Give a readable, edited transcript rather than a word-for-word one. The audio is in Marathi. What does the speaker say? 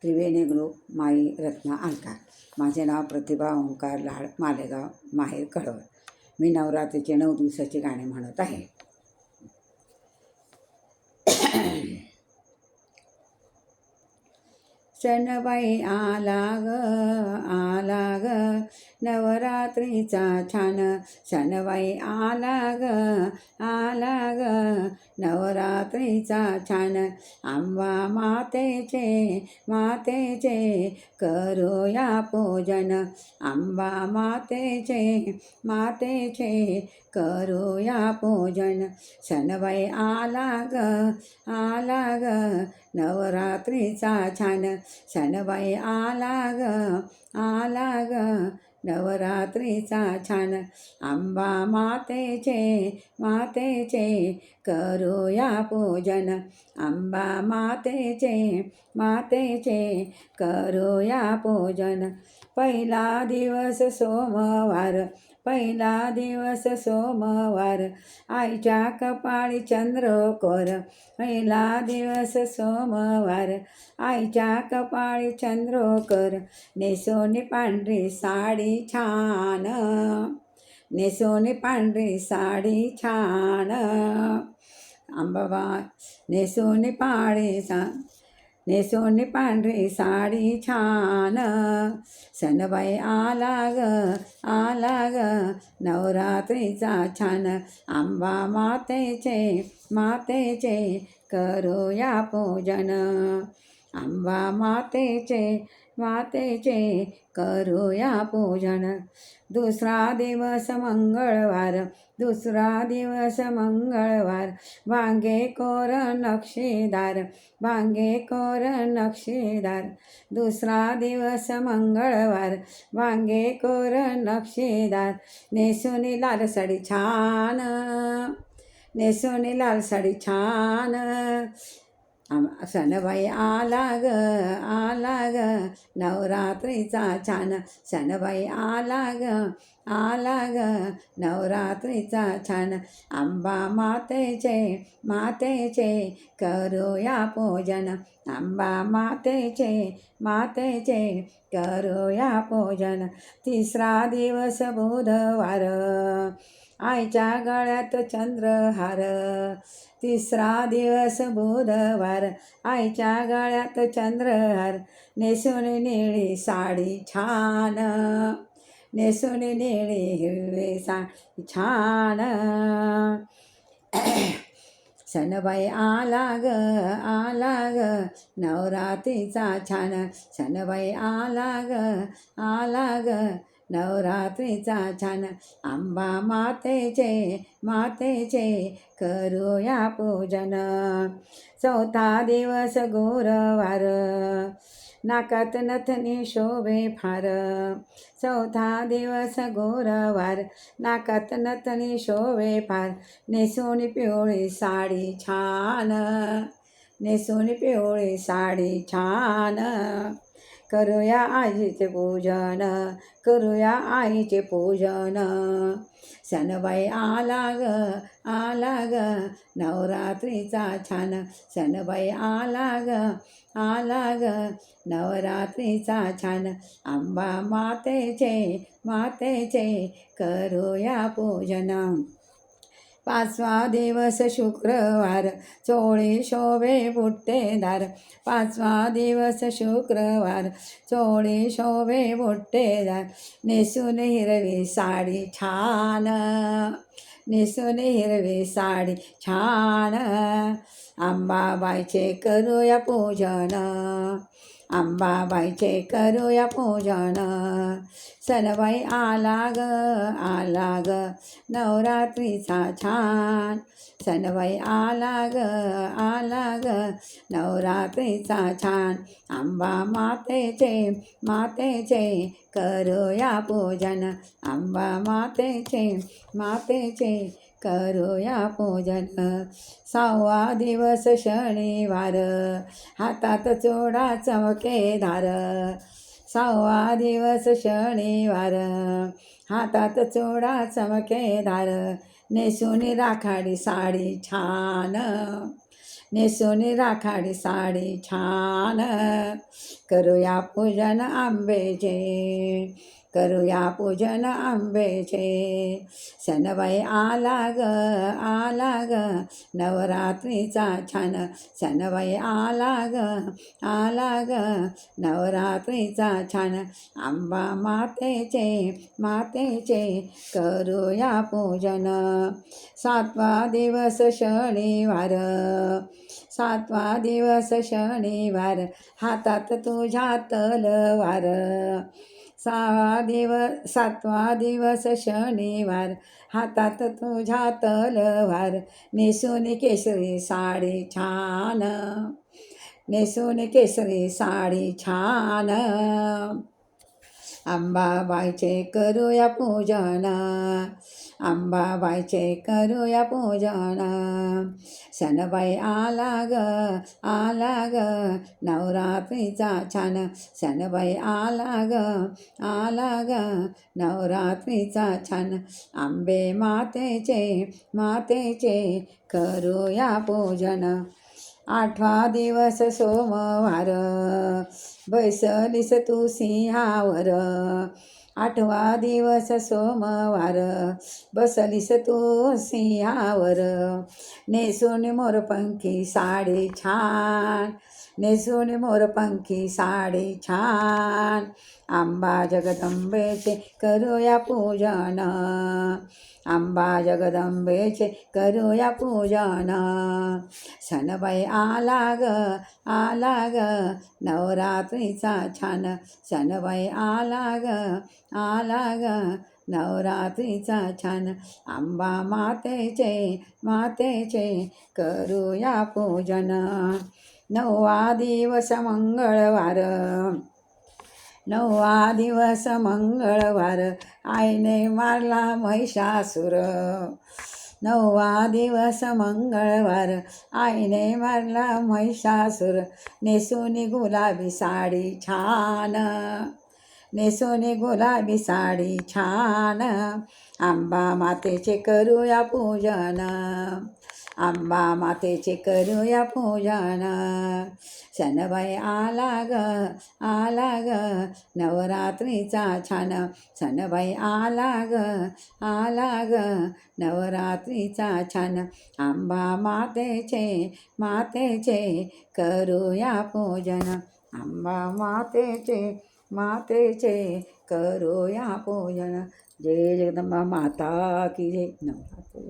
त्रिवेणी ग्रुप माई रत्ना अलकार. माझे नाव प्रतिभा ओंकार लाड, मालेगाव, माहेर कळवण. मी नवरात्रीचे 9 दिवसाची गाणे म्हणत आहे. सणबाई आला ग नवरात्रीचा छान. सणबाई आला ग नवरात्रीचा छान. आंबा मातेचे करूया पूजन. आंबा मातेचे करूया पूजन. सणबाई आला ग नवरात्रीचा छान. सणबाई आला ग नवरात्रीचा छान. आंबा मातेचे करूया पूजन. आंबा मातेचे करूया पूजन. पहिला दिवस सोमवार आईच्या कपाळी चंद्रकोर. पहिला दिवस सोमवार आईच्या कपाळी चंद्रकोर. नेसोनी पांढरी साडी छान. नेसोनी पांढरी साडी छान. अंबाबाई नेसोनी पांढरी साडी छान. सणबाई आला ग नवरात्रीचा छान. आंबा मातेचे करूया पूजन. आंबा मातेचे करूया पूजन. दुसरा दिवस मंगळवार वांगे कोर नक्षीदार. दुसरा दिवस मंगळवार वांगे कोर नक्षीदार. नेसोनी लाल साडी छान. सणबाई आला ग नवरात्रीचा छान. सणबाई आला ग नवरात्रीचा छान. आंबा मातेचे करूया पूजन. आंबा मातेचे करूया पूजन. तिसरा दिवस बुधवार आईच्या गळ्यात चंद्रहार. तिसरा दिवस बुधवार आईच्या गळ्यात चंद्रहार. नेसोनी निळी साडी छान. नेसोनी निळी हिरवी साडी छान. सणबाई आला ग नवरात्रीचा छान. सणबाई आला ग नवरात्रीचा छान. आंबा मातेचे करूया पूजन. चौथा दिवस गुरुवार नाकात नथनी शोभे फार. चौथा दिवस गुरुवार नाकात नथनी शोभे फार. नेसोनी पिवळी साडी छान. नेसोनी पिवळी साडी छान. करूया आईचे पूजन. सणबाई आला ग नवरात्रीचा छान. सणबाई आला ग नवरात्रीचा छान. आंबा मातेचे करूया पूजन. पाचवा दिवस शुक्रवार चोळी शोभे बुट्टेदार. पाचवा दिवस शुक्रवार चोळी शोभे बुट्टेदार. नेसून हिरवी साडी छान. नेसून हिरवी साडी छान. अंबाबाईचे करूया पूजन. अंबाबाईचे करूया पूजन. सणबाई आला ग नवरात्रीचा छान. सणबाई आला ग नवरात्रीचा छान. आंबा मातेचे करूया पूजन. आंबा मातेचे करूया पूजन. सहावा दिवस शनिवार हातात चोडा चमकेदार. सहावा दिवस शनिवार हातात चोडा चमकेदार. नेसून राखाडी साडी छान. नेसून राखाडी साडी छान, करूया पूजन आंबेचे, करूया पूजन आंबेचे. सणबाई आला ग नवरात्रीचा छान, सणबाई आला ग नवरात्रीचा छान. आंबा मातेचे करूया पूजन. 7वा दिवस शनिवार, 7वा दिवस शनिवार, हातात तुझ्या तलवार. 7वा दिवस शनिवार, हातात तुझ्या तलवार. नेसून केसरी साडी छान, नेसून केसरी साडी छान. अंबाबाईचे करूया पूजन, अंबाबाईचे करूया पूजन. सणबाई आला ग नवरात्रीचा छान, सणबाई आला ग नवरात्रीचा छान. आंबे मातेचे करूया पूजन. 8वा दिवस सोमवार, बैसलीस तू सिंहावर. 8वा दिवस सोमवार, बसलीस तू सिंहावर. नेसून मोरपंखी साडी छान, नेसून मोरपंखी साडी छान. आंबा जगदंबेचे करूया पूजन, आंबा जगदंबेचे करूया पूजन. सणबाई आला ग नवरात्रीचा छान, सणबाई आला ग नवरात्रीचा छान. आंबा मातेचे करूया पूजन. 9वा दिवस मंगळवार, 9वा दिवस मंगळवार, आईने मारला महिषासूर. 9वा दिवस मंगळवार, आईने मारला महिषासूर. नेसून गुलाबी साडी छान, नेसून गुलाबी साडी छान. आंबा मातेचे करूया पूजन, आंबा मातेचे करूया पूजन. सणबाई आला ग नवरात्रीचा छान, सणबाई आला ग नवरात्रीचा छान. आंबा मातेचे करूया पूजन, आंबा मातेचे करूया पूजन. जय जगदंबा माता की जय. नवरात्र